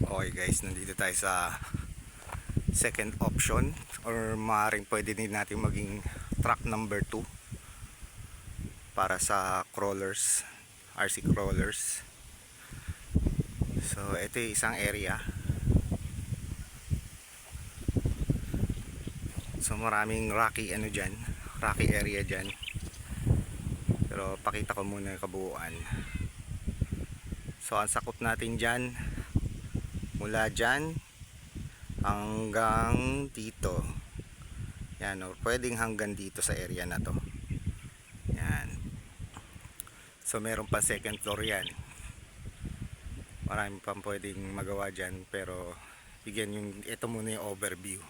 Okay guys, nandito tayo sa second option or maaaring pwede din natin maging track number 2 para sa crawlers, RC crawlers. So ito yung isang area. So maraming rocky rocky area dyan. Pero pakita ko muna yung kabuuan. So ang sakop natin dyan, mula dyan hanggang dito, yan, o pwedeng hanggang dito sa area na to. Yan. So meron pa second floor yan. Marami pang pwedeng magawa dyan, pero bigyan yung, ito muna yung overview.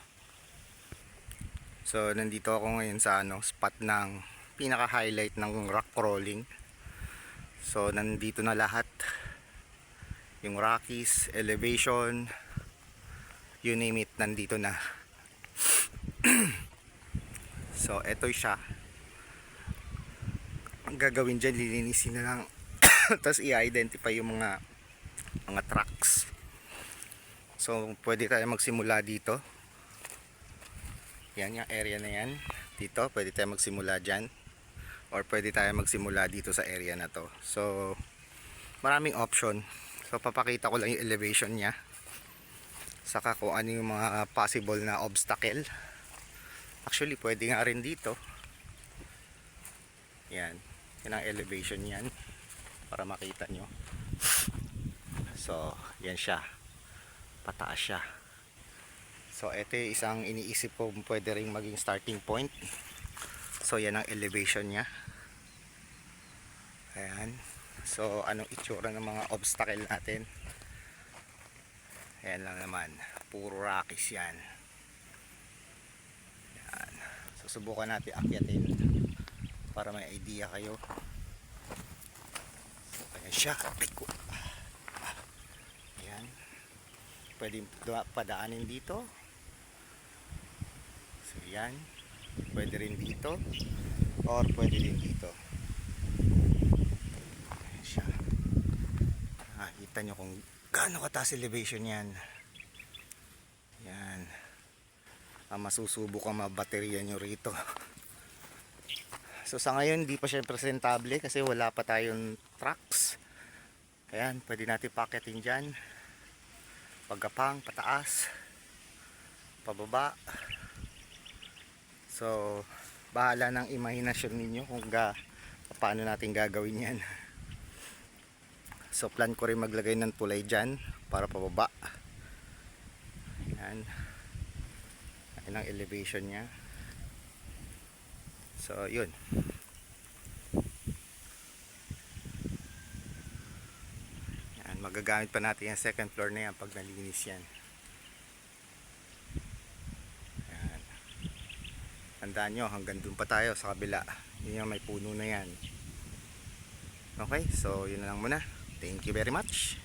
So nandito ako ngayon sa spot ng pinaka highlight ng rock crawling. So nandito na lahat, yung rockies, elevation, you name it, nandito na. So eto siya. Ang gagawin dyan, lilinisin na lang tapos i-identify yung mga tracks. So pwede tayo magsimula dito. Yan yung area na yan. Dito pwede tayo magsimula dyan, or pwede tayo magsimula dito sa area na to. So maraming option. So papakita ko lang yung elevation nya, saka kung ano yung mga possible na obstacle. Actually pwede nga rin dito. Yan, yan ang elevation yan, para makita nyo. So yan siya, pataas siya. So ito yung isang iniisip ko pwede rin maging starting point. So yan ang elevation nya. Ayan. So anong itsura ng mga obstacle natin? Ayan lang naman, puro rockies yan. Ayan. So subukan natin akyatin para may idea kayo. So ayan siya. Ayan. Pwede padaanin dito. So yan, pwede rin dito, or pwede rin dito. Ayan siya. Kita nyo kung gaano kataas elevation yan. Yan. Masusubok ang mabaterya nyo rito. So sa ngayon hindi pa siya presentable kasi wala pa tayong trucks. Ayan, pwede natin paketin dyan, pagkapang, pataas, pababa. So bahala ng imahinasyon ninyo kung paano natin gagawin yan. So plan ko rin maglagay ng tulay dyan para pababa. Yan. Yan ang elevation nya. So yun. Yan, magagamit pa natin yung second floor na yan pag nalinis yan. Yan. Tandaan nyo, hanggang dun pa tayo sa kabila. Yun yung may puno na yan. Okay, so yun na lang muna. Thank you very much.